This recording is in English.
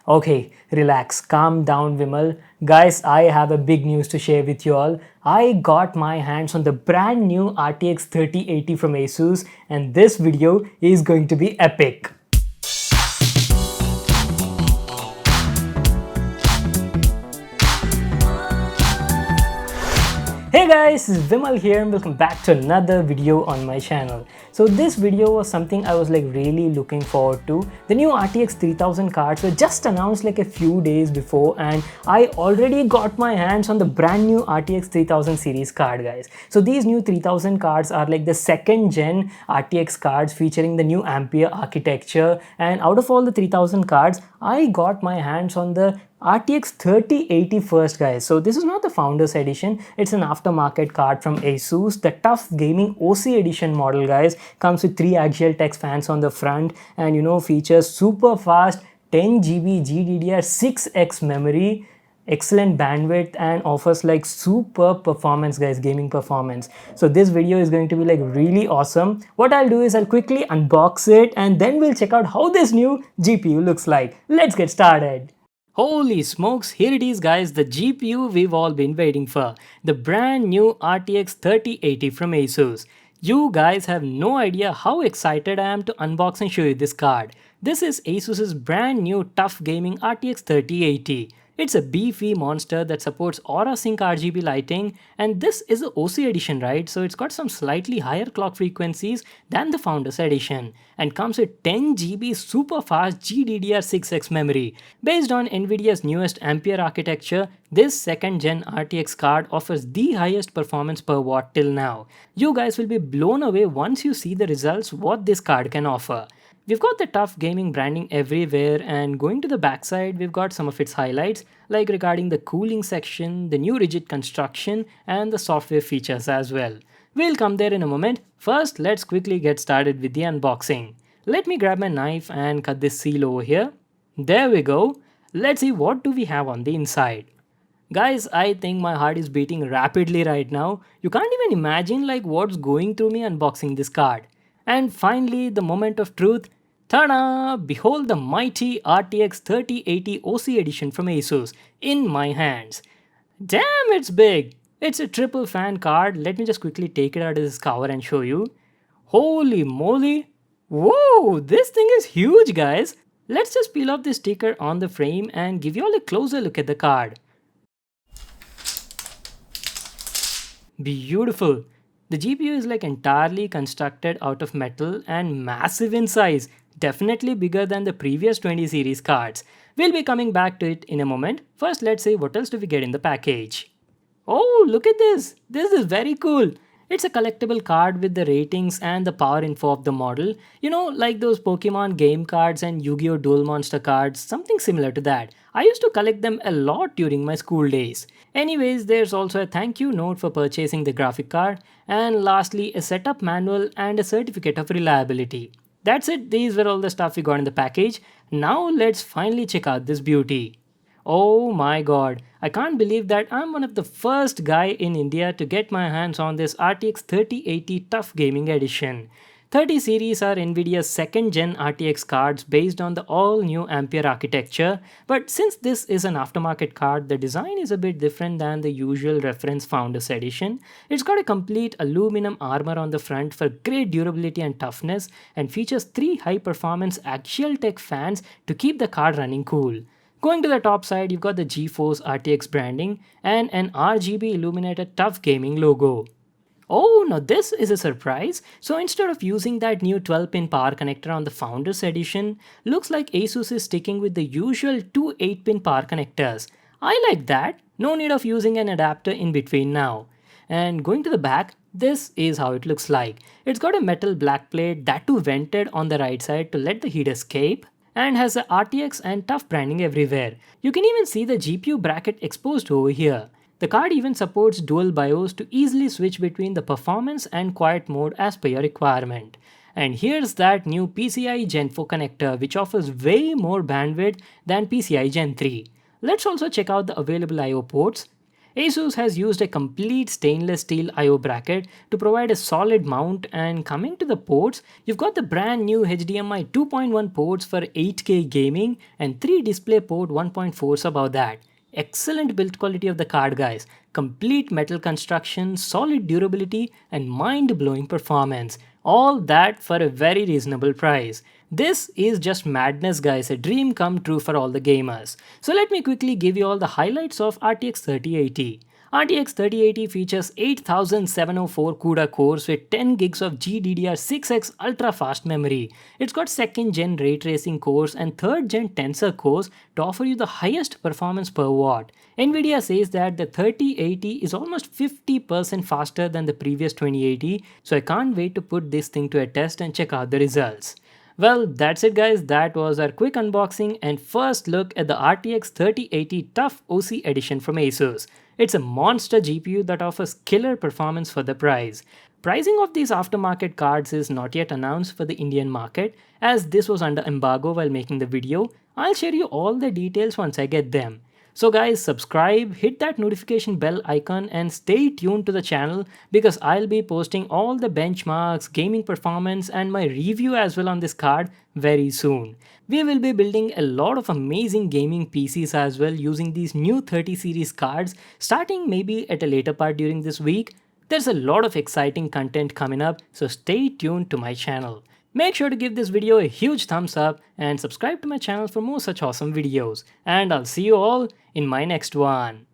Okay, relax, calm down, Vimal. Guys, I have a big news to share with you all. I got my hands on the brand new RTX 3080 from Asus, and this video is going to be epic. Hey guys, this is Vimal here and welcome back to another video on my channel. So this video was something I was really looking forward to. The new RTX 3000 cards were just announced a few days before and I already got my hands on the brand new RTX 3000 series card, guys. So these new 3000 cards are the second gen RTX cards featuring the new Ampere architecture, and out of all the 3000 cards, I got my hands on the RTX 3080 first, guys. So this is not the Founders Edition, it's an aftermarket card from Asus. The tough gaming OC edition model, guys, comes with 3 axial text fans on the front and features super fast 10 GB GDDR6X memory, excellent bandwidth, and offers super performance, guys, gaming performance. So this video is going to be really awesome. What I'll do is I'll quickly unbox it and then we'll check out how this new GPU looks like. Let's get started. Holy smokes, here it is, guys, the GPU we've all been waiting for. The brand new RTX 3080 from Asus. You guys have no idea how excited I am to unbox and show you this card. This is Asus's brand new tough gaming RTX 3080. It's a beefy monster that supports Aura Sync RGB lighting, and this is an OC edition, right? So it's got some slightly higher clock frequencies than the Founders edition and comes with 10 GB super fast GDDR6X memory. Based on Nvidia's newest Ampere architecture, this second gen RTX card offers the highest performance per watt till now. You guys will be blown away once you see the results what this card can offer. We've got the tough gaming branding everywhere, and going to the backside, we've got some of its highlights like regarding the cooling section, the new rigid construction, and the software features as well. We'll come there in a moment. First, let's quickly get started with the unboxing. Let me grab my knife and cut this seal over here. There we go. Let's see what do we have on the inside. Guys, I think my heart is beating rapidly right now. You can't even imagine what's going through me unboxing this card. And finally, the moment of truth. Ta-da! Behold the mighty RTX 3080 OC edition from Asus in my hands. Damn, it's big! It's a triple fan card. Let me just quickly take it out of this cover and show you. Holy moly! Whoa, this thing is huge, guys! Let's just peel off the sticker on the frame and give you all a closer look at the card. Beautiful! The GPU is entirely constructed out of metal and massive in size, definitely bigger than the previous 20 series cards. We'll be coming back to it in a moment. First, let's see what else do we get in the package. Oh, look at this! This is very cool! It's a collectible card with the ratings and the power info of the model. Like those Pokemon game cards and Yu-Gi-Oh! Duel Monster cards, something similar to that. I used to collect them a lot during my school days. Anyways, there's also a thank you note for purchasing the graphic card, and lastly, a setup manual and a certificate of reliability. That's it, these were all the stuff we got in the package. Now let's finally check out this beauty. Oh my god, I can't believe that I'm one of the first guy in India to get my hands on this RTX 3080 Tough Gaming Edition. 30 series are Nvidia's second gen RTX cards based on the all new Ampere architecture, but since this is an aftermarket card, the design is a bit different than the usual reference Founders Edition. It's got a complete aluminum armor on the front for great durability and toughness, and features 3 high performance axial tech fans to keep the card running cool. Going to the top side, you've got the GeForce RTX branding and an RGB illuminated Tough Gaming logo. Oh, now this is a surprise. So instead of using that new 12-pin power connector on the Founders Edition, looks like Asus is sticking with the usual 2 8-pin power connectors. I like that. No need of using an adapter in between now. And going to the back, this is how it looks like. It's got a metal black plate, that too vented on the right side to let the heat escape, and has the RTX and Tough branding everywhere. You can even see the GPU bracket exposed over here. The card even supports dual BIOS to easily switch between the performance and quiet mode as per your requirement. And here's that new PCIe Gen 4 connector, which offers way more bandwidth than PCIe Gen 3. Let's also check out the available I/O ports. Asus has used a complete stainless steel I/O bracket to provide a solid mount, and coming to the ports, you've got the brand new HDMI 2.1 ports for 8K gaming and 3 DisplayPort 1.4s above that. Excellent build quality of the card, guys. Complete metal construction, solid durability, and mind-blowing performance. All that for a very reasonable price. This is just madness, guys, a dream come true for all the gamers. So let me quickly give you all the highlights of RTX 3080. RTX 3080 features 8704 CUDA cores with 10 gigs of GDDR6X ultra-fast memory. It's got 2nd gen ray tracing cores and 3rd gen tensor cores to offer you the highest performance per watt. Nvidia says that the 3080 is almost 50% faster than the previous 2080, so I can't wait to put this thing to a test and check out the results. Well, that's it, guys. That was our quick unboxing and first look at the RTX 3080 Tough OC Edition from Asus. It's a monster GPU that offers killer performance for the price. Pricing of these aftermarket cards is not yet announced for the Indian market, as this was under embargo while making the video. I'll share you all the details once I get them. So guys, subscribe, hit that notification bell icon and stay tuned to the channel because I'll be posting all the benchmarks, gaming performance and my review as well on this card very soon. We will be building a lot of amazing gaming PCs as well using these new 30 series cards starting maybe at a later part during this week. There's a lot of exciting content coming up, so stay tuned to my channel. Make sure to give this video a huge thumbs up and subscribe to my channel for more such awesome videos. And I'll see you all in my next one.